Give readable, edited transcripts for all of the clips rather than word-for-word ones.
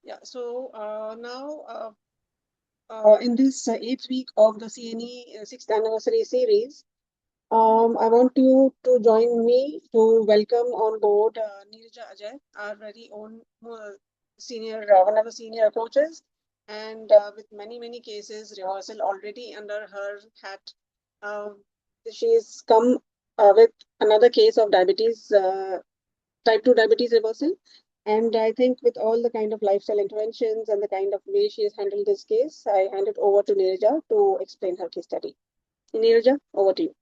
Yeah, so now in this eighth week of the CNE sixth anniversary series, I want you to join me to welcome on board Neeraja Ajay, our very own senior, one of the senior coaches, and with many cases rehearsal already under her hat. Um, she's come with another case of diabetes, type 2 diabetes reversal. And I think with all the kind of lifestyle interventions and the kind of way she has handled this case, I hand it over to Neeraja to explain her case study. Neeraja, over to you.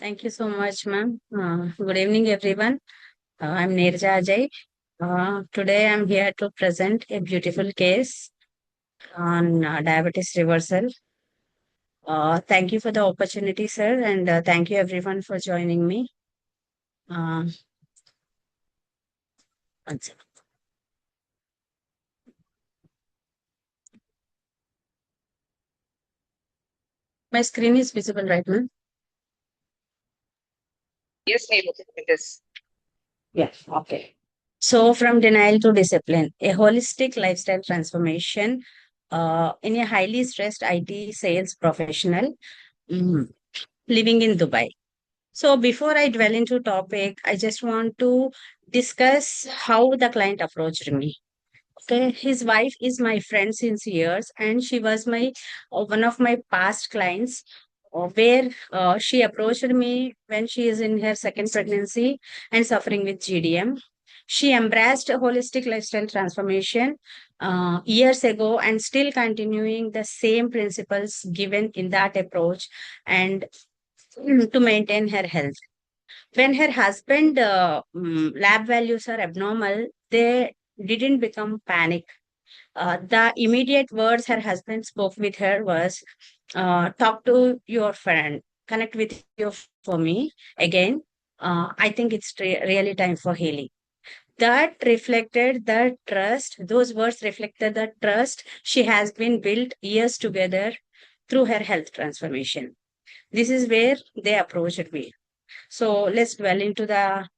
Thank you so much, ma'am. Good evening, everyone. I'm Neeraja Ajay. Today, I'm here to present a beautiful case on diabetes reversal. Thank you for the opportunity, sir, and thank you, everyone, for joining me. Uh, one second. My screen is visible right now. Yes, Neeraja, it is. Yeah, okay. So, from denial to discipline, a holistic lifestyle transformation in a highly stressed IT sales professional mm, living in Dubai. So before I dwell into topic, I just want to discuss how the client approached me. Okay, his wife is my friend since years, and she was my one of my past clients. Where she approached me when she is in her second pregnancy and suffering with GDM. She embraced a holistic lifestyle transformation years ago and still continuing the same principles given in that approach and to maintain her health. When her husband lab values are abnormal, they didn't become panic. The immediate words her husband spoke with her was, "Talk to your friend, connect with you for me again. I think it's really time for healing." That reflected the trust. Those words reflected the trust she has been built years together through her health transformation. This is where they approached me. So let's dwell into the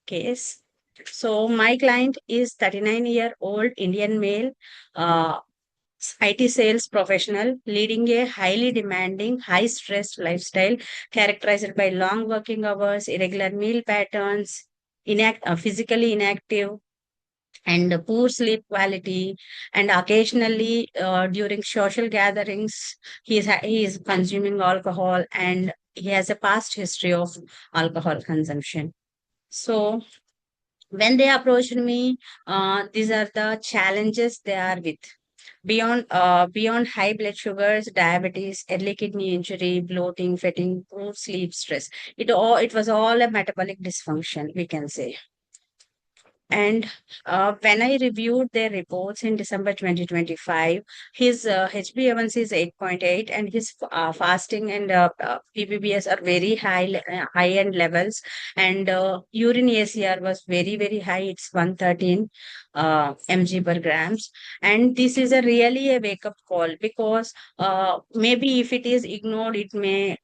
case. So my client is 39-year-old Indian male, uh, IT sales professional leading a highly demanding, high stressed lifestyle characterized by long working hours, irregular meal patterns, physically inactive, and poor sleep quality. And occasionally, during social gatherings, he is consuming alcohol, and he has a past history of alcohol consumption. So when they approached me, these are the challenges they are with. Beyond high blood sugars, diabetes, early kidney injury, bloating, fatigue, poor sleep, stress. It was all a metabolic dysfunction, we can say. And when I reviewed their reports in December 2025, his HbA1c is 8.8, and his fasting and PPBS are very high end levels. And urine ACR was very high. It's 113 mg per grams. And this is a really a wake up call, because maybe if it is ignored, it may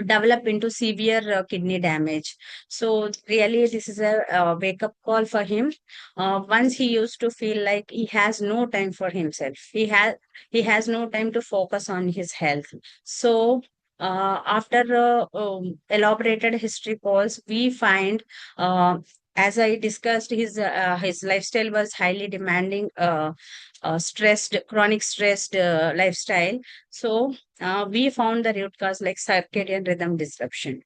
develop into severe kidney damage. So really, this is a wake up call for him. Once he used to feel like he has no time for himself. He has no time to focus on his health. So after elaborated history calls, we find, as I discussed, his lifestyle was highly demanding, stressed, chronic stressed lifestyle. So we found the root cause like circadian rhythm disruption.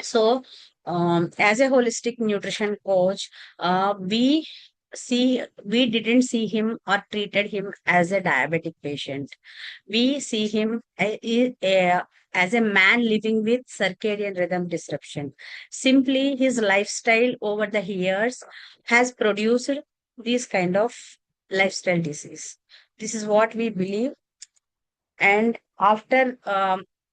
So, as a holistic nutrition coach, we didn't see him or treated him as a diabetic patient. We see him as a man living with circadian rhythm disruption. Simply, his lifestyle over the years has produced this kind of lifestyle disease. This is what we believe. And after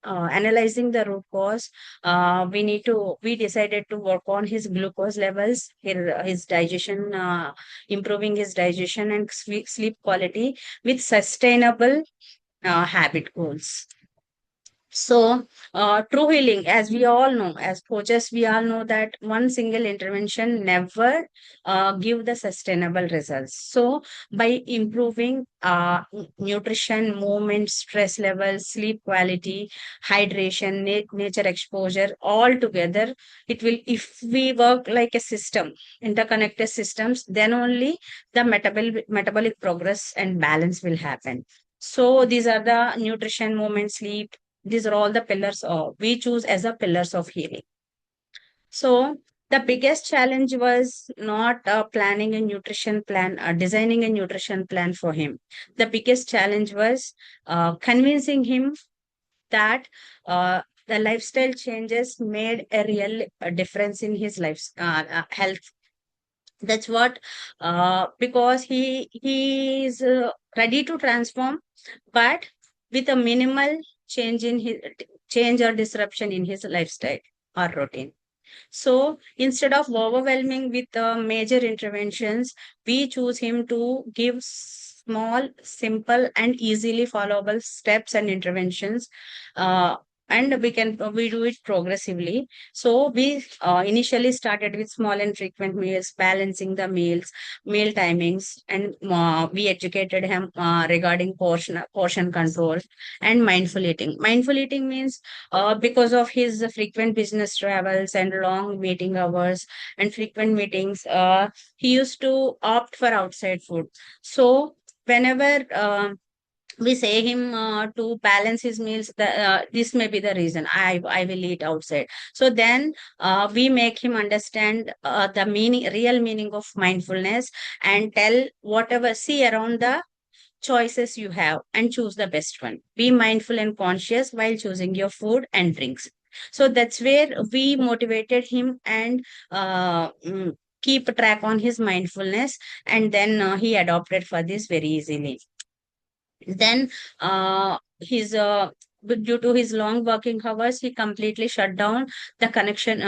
analyzing the root cause, we decided to work on his glucose levels, his digestion, improving his digestion and sleep quality with sustainable habit goals. So, true healing, as we all know, as coaches, we all know that one single intervention never give the sustainable results. So, by improving nutrition, movement, stress levels, sleep quality, hydration, nature exposure, all together, it will. If we work like a system, interconnected systems, then only the metabolic progress and balance will happen. So, these are the nutrition, movement, sleep, these are all the pillars of we choose as a pillars of healing. So the biggest challenge was not planning a nutrition plan, designing a nutrition plan for him. The biggest challenge was convincing him that the lifestyle changes made a real difference in his life health. That's what because he is ready to transform, but with a minimal change in his change or disruption in his lifestyle or routine. So instead of overwhelming with major interventions, we choose him to give small, simple, and easily followable steps and interventions. Uh, and we do it progressively. So we initially started with small and frequent meals, balancing the meal timings, and we educated him regarding portion control and mindful eating. Mindful eating means because of his frequent business travels and long meeting hours and frequent meetings, he used to opt for outside food. So whenever we say him to balance his meals, this may be the reason I will eat outside. So then we make him understand the real meaning of mindfulness, and tell whatever see around the choices you have and choose the best one. Be mindful and conscious while choosing your food and drinks. So that's where we motivated him and keep track on his mindfulness, and then he adopted for this very easily. Then his due to his long working hours, he completely shut it down the connection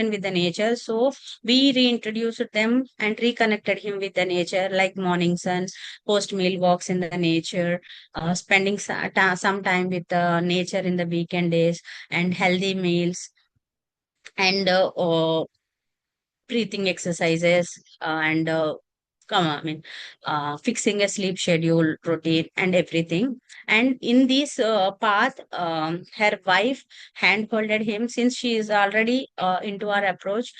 with the nature. So we reintroduced them and reconnected him with the nature, like morning sun, post meal walks in the nature, spending some time with nature in the weekend days, and healthy meals, and breathing exercises, and I mean, fixing a sleep schedule, routine, and everything. And in this path, her wife handholded him since she is already into our approach.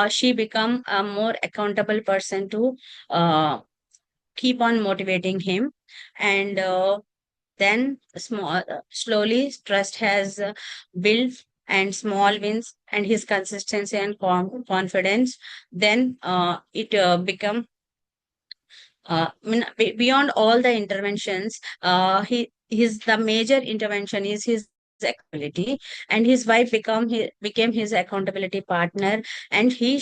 She become a more accountable person to uh, keep on motivating him, and then slowly trust has built, and small wins and his consistency and confidence. Then it become beyond all the interventions, his the major intervention is his accountability, and his wife became his accountability partner, and she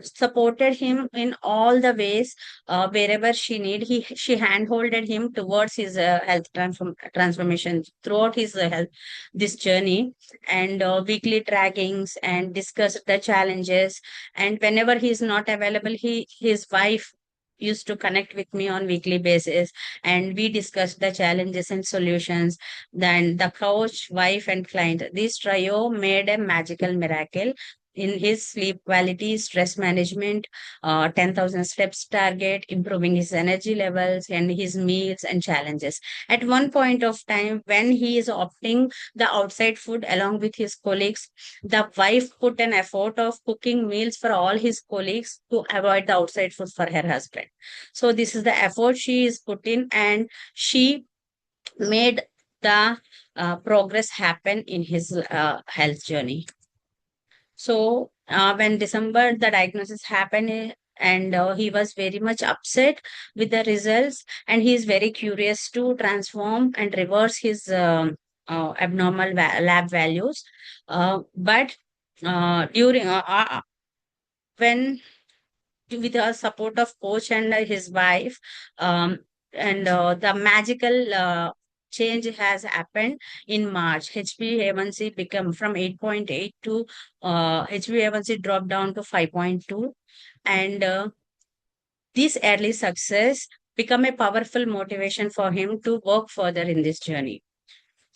supported him in all the ways. Wherever she need, she handholded him towards his health transformation throughout his health this journey, and weekly trackings, and discussed the challenges. And whenever he is not available, his wife used to connect with me on weekly basis, and we discussed the challenges and solutions. Then the coach, wife, and client, this trio made a magical miracle in his sleep quality, stress management, 10,000 steps target, improving his energy levels, and his meals and challenges. At one point of time, when he is opting the outside food along with his colleagues, the wife put an effort of cooking meals for all his colleagues to avoid the outside food for her husband. So this is the effort she is put in, and she made the progress happen in his health journey. So when December the diagnosis happened, and he was very much upset with the results, and he is very curious to transform and reverse his abnormal lab values. But during when with the support of coach and his wife, um, and the magical change has happened in March. HbA1c become from 8.8 to HbA1c dropped down to 5.2, and this early success become a powerful motivation for him to work further in this journey.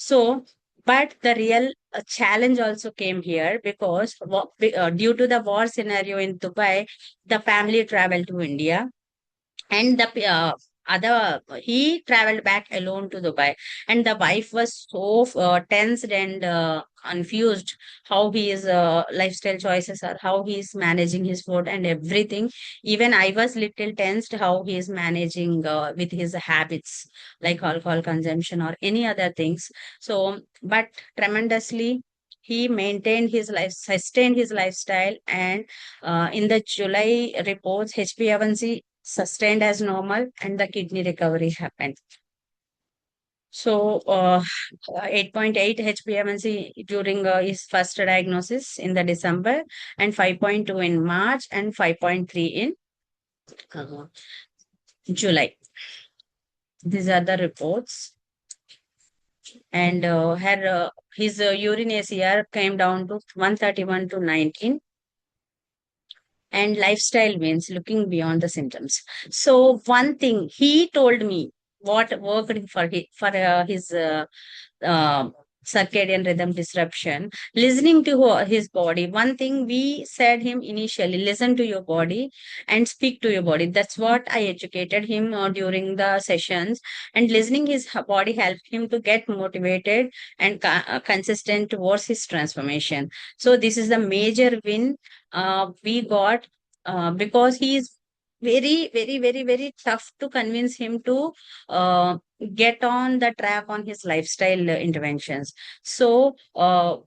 So, but the real challenge also came here because due to the war scenario in Dubai, the family traveled to India, and the other he traveled back alone to Dubai, and the wife was so tensed and confused how his lifestyle choices are, how he is managing his food and everything. Even I was little tensed how he is managing with his habits like alcohol consumption or any other things. So but tremendously he maintained his life, sustained his lifestyle, and in the July reports, HbA1c sustained as normal and the kidney recovery happened. So, 8.8 HbA1c during his first diagnosis in the December, and 5.2 in March, and 5.3 in uh, July. These are the reports. And his urine ACR came down to 131 to 19. And lifestyle means looking beyond the symptoms. So one thing he told me what worked for his uh, circadian rhythm disruption, listening to his body. One thing we said him initially, listen to your body and speak to your body. That's what I educated him during the sessions. And listening his body helped him to get motivated and consistent towards his transformation. So this is the major win we got, because he is very, very, very, very tough to convince him to get on the track on his lifestyle interventions. So,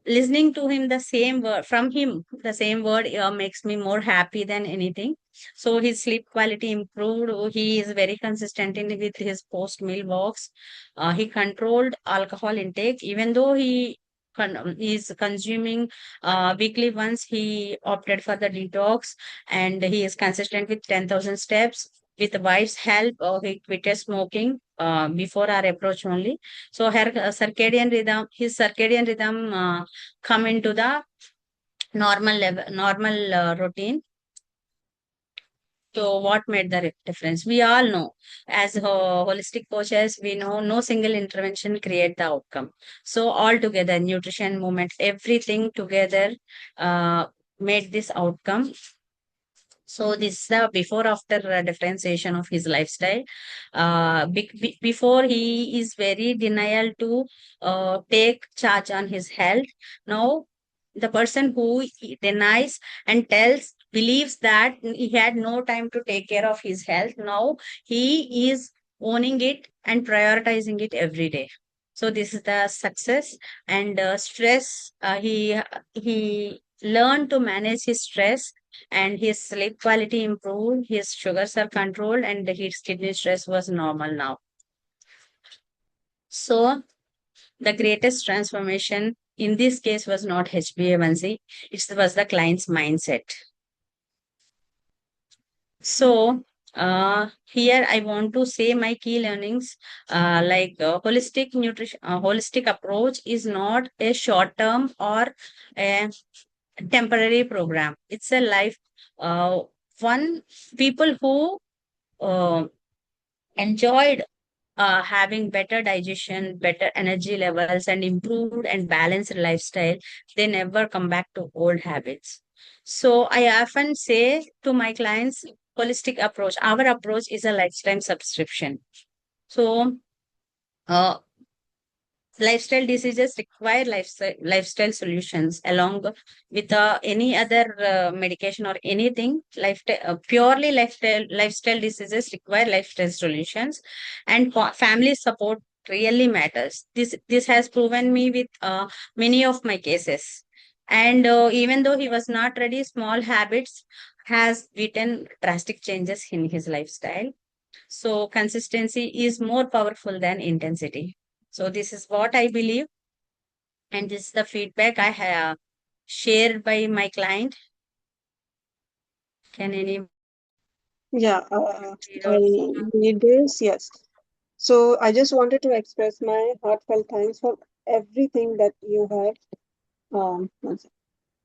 listening to him the same word from him, the same word makes me more happy than anything. So his sleep quality improved. He is very consistent with his post meal walks. He controlled alcohol intake, even though is consuming weekly once. He opted for the detox, and he is consistent with 10,000 steps. With the wife's help, he quitted smoking before our approach only. So his circadian rhythm come into the normal level, normal routine. So what made the difference? We all know, as holistic coaches, we know no single intervention create the outcome. So all together, nutrition, movement, everything together made this outcome. So this is the before after differentiation of his lifestyle. Before, he is very denial to take charge on his health. Now the person who he denies and tells, believes that he had no time to take care of his health, now he is owning it and prioritizing it every day. So this is the success. And stress, he learned to manage his stress, and his sleep quality improved, his sugars are controlled, and his kidney stress was normal now. So the greatest transformation in this case was not HbA1c, it was the client's mindset. So here I want to say my key learnings, holistic approach is not a short term or a temporary program. It's a life. One people who uh, enjoyed having better digestion, better energy levels, and improved and balanced lifestyle, they never come back to old habits. So I often say to my clients, holistic approach. Our approach is a lifetime subscription. So uh, lifestyle diseases require lifestyle solutions along with any other medication or anything. Purely lifestyle diseases require lifestyle solutions, and family support really matters. This has proven me with many of my cases. And even though he was not ready, small habits has written drastic changes in his lifestyle. So consistency is more powerful than intensity. So this is what I believe, and this is the feedback I have shared by my client. Can any Yeah, I also? need this. Yes. So I just wanted to express my heartfelt thanks for everything that you have one sec,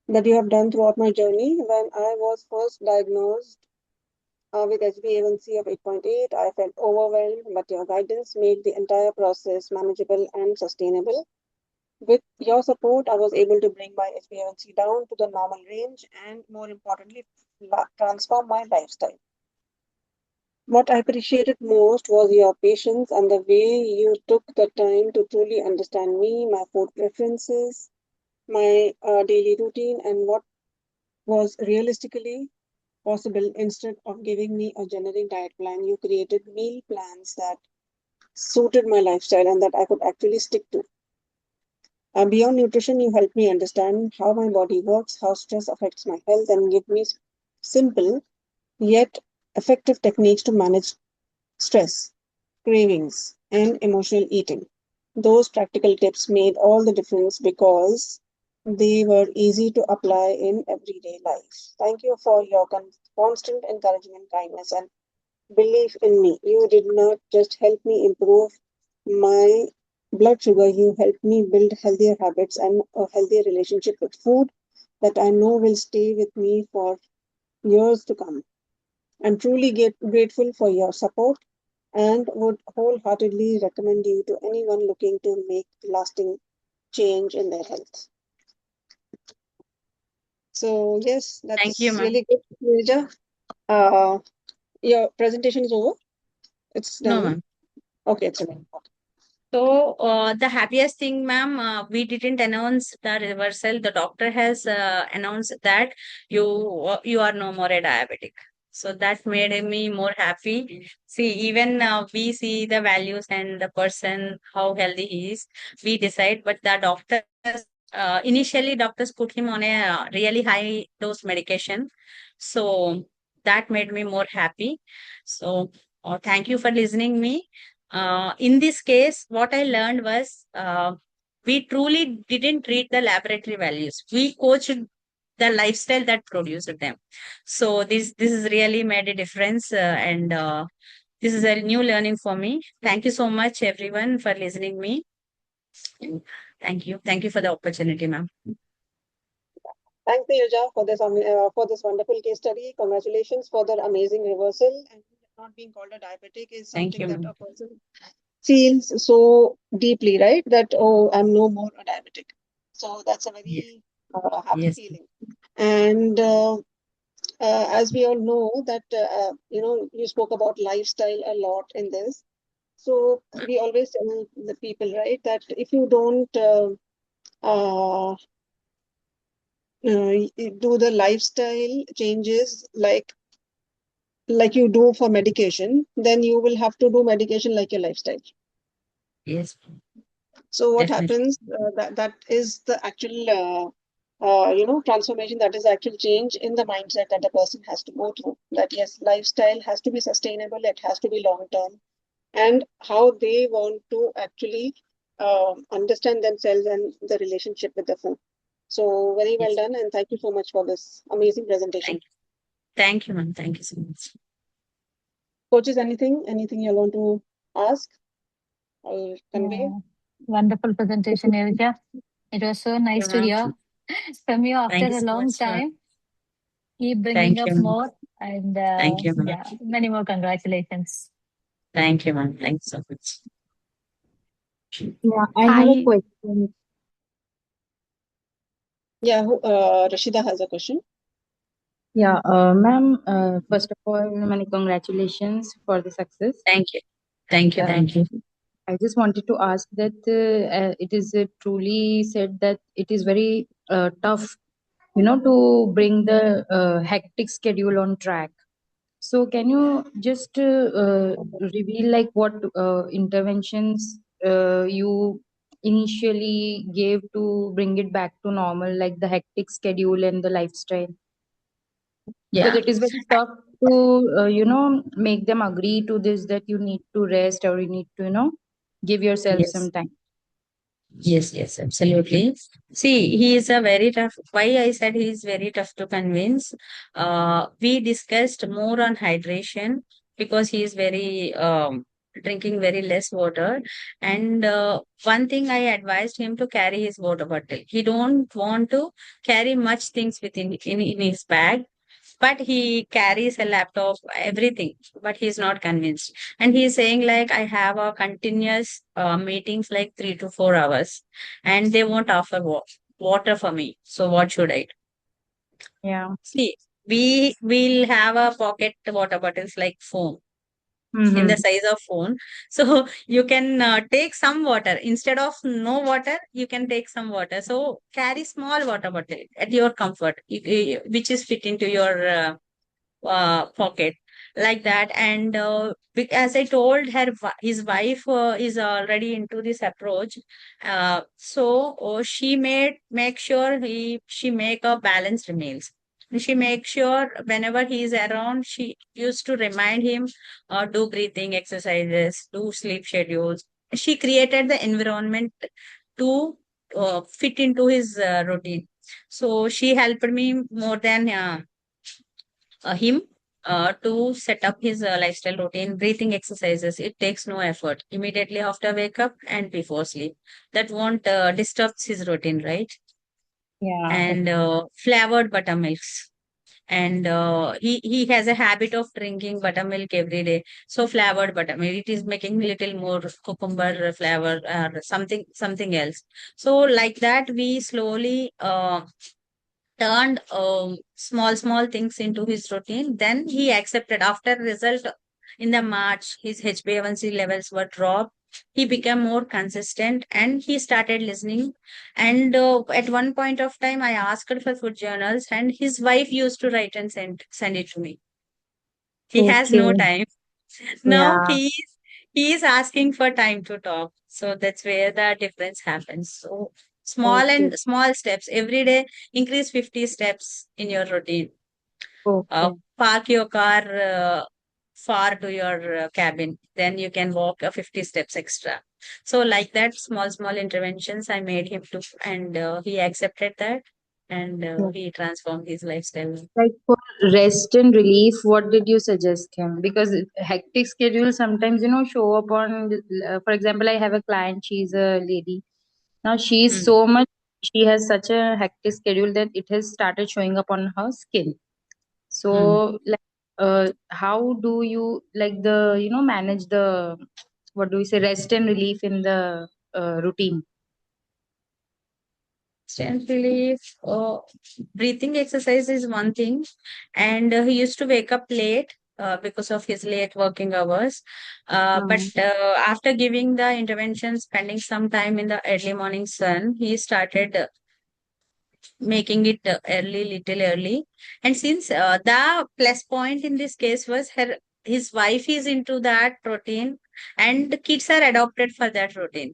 that you have done throughout my journey. When I was first diagnosed with HbA1c of 8.8, I felt overwhelmed, but your guidance made the entire process manageable and sustainable. With your support, I was able to bring my HbA1c down to the normal range and, more importantly, transform my lifestyle. What I appreciated most was your patience and the way you took the time to truly understand me, my food preferences, my daily routine, and what was realistically possible. Instead of giving me a generic diet plan, you created meal plans that suited my lifestyle and that I could actually stick to. Beyond nutrition, you help me understand how my body works, how stress affects my health, and give me simple yet effective techniques to manage stress, cravings, and emotional eating. Those practical tips made all the difference because they were easy to apply in everyday life. Thank you for your constant encouragement, kindness, and belief in me. You did not just help me improve my blood sugar, you helped me build healthier habits and a healthier relationship with food that I know will stay with me for years to come. I'm truly grateful for your support and would wholeheartedly recommend you to anyone looking to make lasting change in their health. So, yes, Thank you, that's ma'am. really good, Neeraja. Uh, your presentation is over. It's No, done, no? ma'am. Okay, it's done. So, the happiest thing, ma'am, we didn't announce the reversal. The doctor has announced that you are no more a diabetic. So that made me more happy. See, even we see the values and the person how healthy he is. We decide, but the doctors initially doctors put him on a really high dose medication. So that made me more happy. So thank you for listening me. In this case, what I learned was we truly didn't read the laboratory values. We coached the lifestyle that produced them. So this is really made a difference, and this is a new learning for me. Thank you so much, everyone, for listening me. Thank you for the opportunity, ma'am. Thanks, Neeraja, for this wonderful case study. Congratulations for the amazing reversal. And not being called a diabetic is Thank something you, that ma'am. a person feels so deeply, right? That, oh, I'm no more a diabetic. So that's a Yes, very happy yes, feeling. And as we all know, that you spoke about lifestyle a lot in this. So we always tell the people, right, that if you don't uh, do the lifestyle changes like you do for medication, then you will have to do medication like your lifestyle. yes, So what definitely. happens, that is the actual transformation, that is the actual change in the mindset that a person has to go through. That yes, lifestyle has to be sustainable, it has to be long term, and how they want to actually understand themselves and the relationship with the food. So very well Yes, done, and thank you so much for this amazing presentation. thank you. Thank you, ma'am. Thank you so much. Coaches, anything you want to ask or convey? Yeah. Wonderful presentation, Neeraja. It was so Thank nice you, to ma'am. hear from you after Thank you a so long much, ma'am. time. Keep bringing Thank you, up ma'am. more. And Thank you, ma'am. yeah, many more congratulations. Thank you, ma'am. Thanks so much. Yeah, I have a Hi. question. Yeah, Rashida has a question. Yeah, ma'am, first of all, many congratulations for the success. Thank you. Thank you. Uh, Thank you. I just wanted to ask that it is truly said that it is very tough, to bring the hectic schedule on track. So, can you just reveal like what interventions you initially gave to bring it back to normal, like the hectic schedule and the lifestyle? Because Yeah. it is very tough to make them agree to this, that you need to rest or you need to give yourself Yes. some time. Yes, yes, absolutely. See, he is a very tough. Why I said he is very tough to convince. We discussed more on hydration because he is very drinking very less water. And one thing I advised him to carry his water bottle. He don't want to carry much things within in his bag. but he carries a laptop, everything, but he's not convinced. And he's saying like, I have a continuous meetings like 3 to 4 hours, and they won't offer water for me. So what should I do? Yeah. See, we will have a pocket water bottles like foam in the Mm-hmm. size of phone. So you can take some water instead of no water. You can take some water. So carry small water bottle at your comfort, which is fit into your pocket, like that. And as I told her, his wife is already into this approach. So she made make sure she make a balanced meals. She makes sure whenever he is around, she used to remind him, do breathing exercises, do sleep schedules. She created the environment to fit into his routine. So she helped me more than him to set up his lifestyle routine, breathing exercises. It takes no effort. Immediately after wake up and before sleep. That won't disturb his routine, right? Yeah. And flavored buttermilks. And he has a habit of drinking buttermilk every day. So flavored buttermilk, it is making little more cucumber flavor or something else. So like that, we slowly turned small things into his routine. Then he accepted after result in the March, his HbA1c levels were dropped. He became more consistent and he started listening. And at one point of time, I asked for food journals, and his wife used to write and send it to me. He has Okay. no time. Now Yeah. he is asking for time to talk. So that's where the difference happens. So Okay. small steps every day, increase 50 steps in your routine. Okay. Park your car far to your cabin, then you can walk 50 steps extra. So like that, small interventions I made him to, and he accepted that, and Yeah. he transformed his lifestyle. Like for rest and relief, what did you suggest him? Because hectic schedule sometimes, show up on, for example, I have a client, she's a lady. Now she's Mm, so much, she has such a hectic schedule that it has started showing up on her skin. mm. So, like, how do you like manage the, what do we say, rest and relief in the routine? Strength relief, breathing exercise is one thing. And he used to wake up late because of his late working hours. But Mm. after giving the intervention, spending some time in the early morning sun, he started making it little early. And since the plus point in this case was his wife is into that routine, and the kids are adopted for that routine.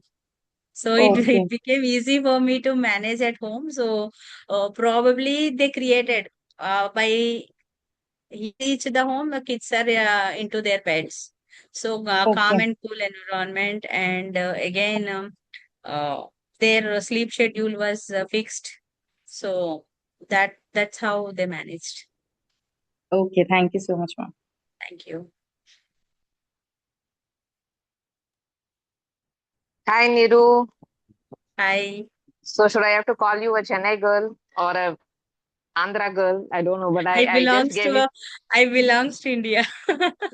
So it, Okay. it became easy for me to manage at home. So probably they created by he reached the home, the kids are into their beds. So calm Okay. and cool environment, and again uh, their sleep schedule was fixed. So that's how they managed. Okay. Thank you so much, ma'am. Thank you. Hi, Niru. Hi. So should I have to call you a Chennai girl or a Andhra girl? I don't know, but I I just belongs gave to it. I belongs to India.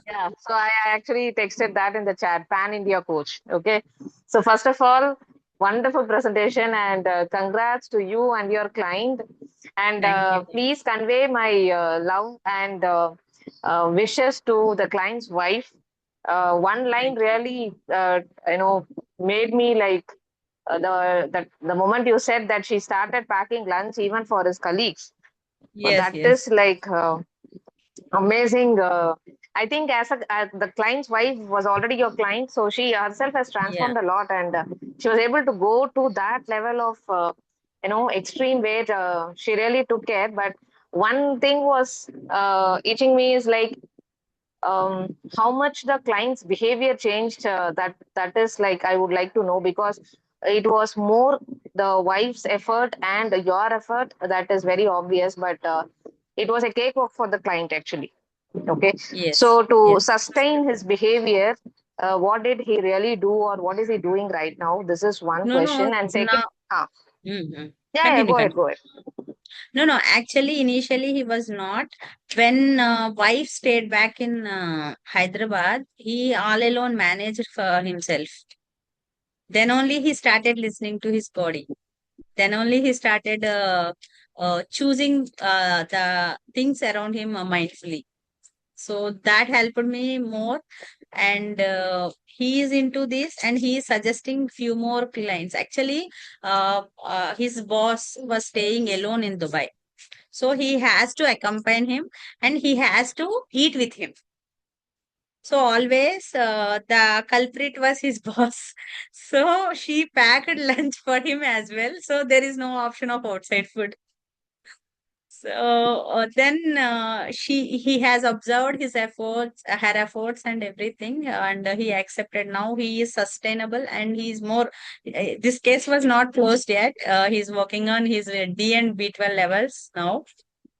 Yeah, so I actually texted that in the chat, Pan India coach. Okay. So first of all, wonderful presentation and congrats to you and your client. And Thank you. please convey my love and wishes to the client's wife. One line Thank you. really, made me like the moment you said that she started packing lunch even for his colleagues. Well, Yes, that is yes. like amazing. I think as the client's wife was already your client, so she herself has Yeah. transformed a lot, and she was able to go to that level of extreme weight. She really took care. But one thing was itching me is like how much the client's behavior changed. That is like I would like to know because it was more the wife's effort and your effort. That is very obvious, but it was a cakewalk for the client actually. Okay, Yes. so to Yes. sustain his behavior, what did he really do, or what is he doing right now? This is one No, no. question, and second, Now, ah, mm-hmm. yeah, yeah, Continue, go ahead, continue. go ahead. No, no. Actually, initially he was not. When wife stayed back in Hyderabad, he all alone managed for himself. Then only he started listening to his body. Then only he started choosing the things around him mindfully. So that helped me more. And he is into this, and he is suggesting few more clients. Actually, his boss was staying alone in Dubai. So he has to accompany him, and he has to eat with him. So always the culprit was his boss. So she packed lunch for him as well. So there is no option of outside food. So then he has observed his efforts, her efforts and everything, and he accepted. Now he is sustainable, and he is more. This case was not closed yet. He's working on his D and B12 levels now,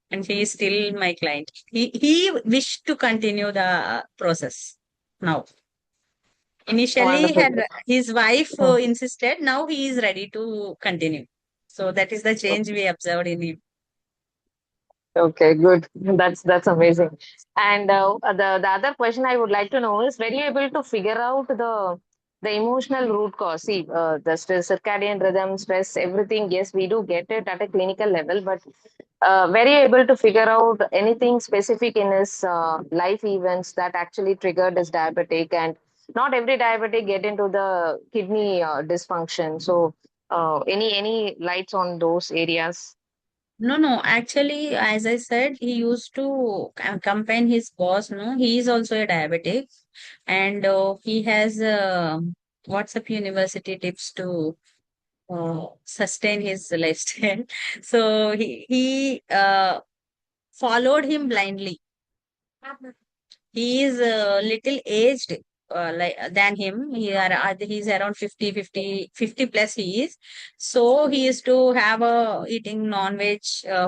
and he is still my client. He wished to continue the process now. Initially, Wonderful. his wife Hmm. insisted. Now he is ready to continue. So that is the change we observed in him. Okay, good. That's amazing. And the other question I would like to know is, were you able to figure out the emotional root cause? See, the stress, circadian rhythm, stress, everything. Yes, we do get it at a clinical level, but were you able to figure out anything specific in his life events that actually triggered his diabetic? And not every diabetic get into the kidney dysfunction. So, any lights on those areas? No, no. Actually, as I said, he used to accompany his boss. No, he is also a diabetic, and he has WhatsApp University tips to sustain his lifestyle. So he followed him blindly. He is little aged like than him. He's around 50 plus he is. So he used to have eating non-veg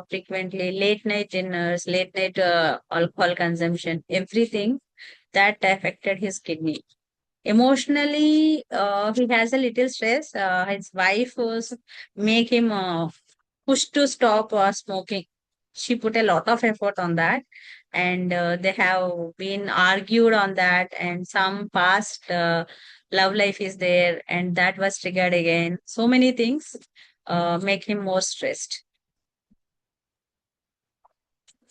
frequently, late night dinners, late night alcohol consumption, everything that affected his kidney. Emotionally, he has a little stress. His wife was make him push to stop smoking. She put a lot of effort on that, and they have been argued on that. And some past love life is there, and that was triggered again. So many things make him more stressed.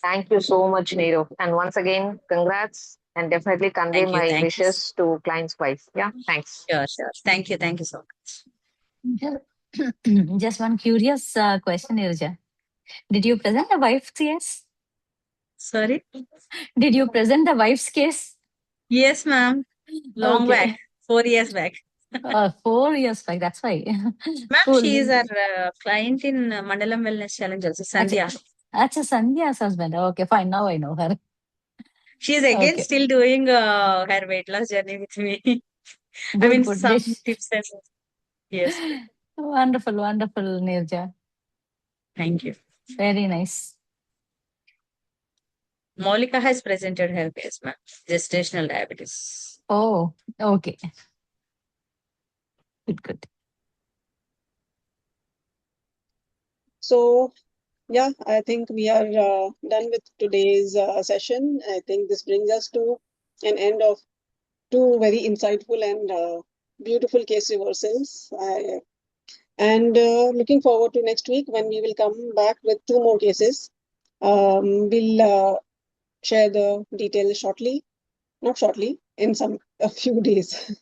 Thank you so much, Neeru. And once again, congrats and definitely convey Thank you, my thank you. wishes to client's wife. Yeah, thanks. Sure, sure. Thank you so much. Just one curious question, Neeraja. Did you present the wife's case? Sorry. Did you present the wife's case? Yes, ma'am. Long back, Okay. 4 years back. 4 years back. That's why. Ma'am, she is Cool. our client in Mandalam Wellness Challenge also, Acha, Sandhya. Acha Sandhya's husband. Okay, fine. Now I know her. She is again Okay. still doing her weight loss journey with me. I Good, mean, good. some Dish. tips and yes, Wonderful, wonderful, Neeraja. thank you. Very nice. Monica has presented her case, ma'am. Gestational diabetes. Oh, okay. Good, good. So, yeah, I think we are done with today's session. I think this brings us to an end of two very insightful and beautiful case reversals. And looking forward to next week when we will come back with two more cases. We'll share the details shortly, not shortly, in a few days.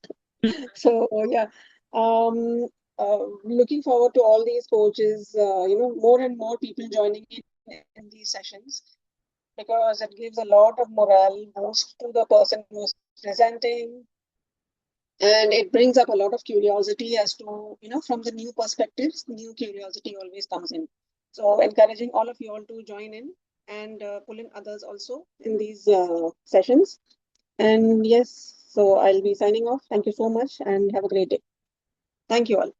So yeah, um, looking forward to all these coaches. More and more people joining in these sessions because it gives a lot of morale boost to the person who's presenting, and it brings up a lot of curiosity as to from the new perspectives. New curiosity always comes in. So encouraging all of you all to join in and pull in others also in these sessions. And yes, so I'll be signing off. Thank you so much and have a great day. Thank you all.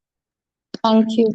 Thank you.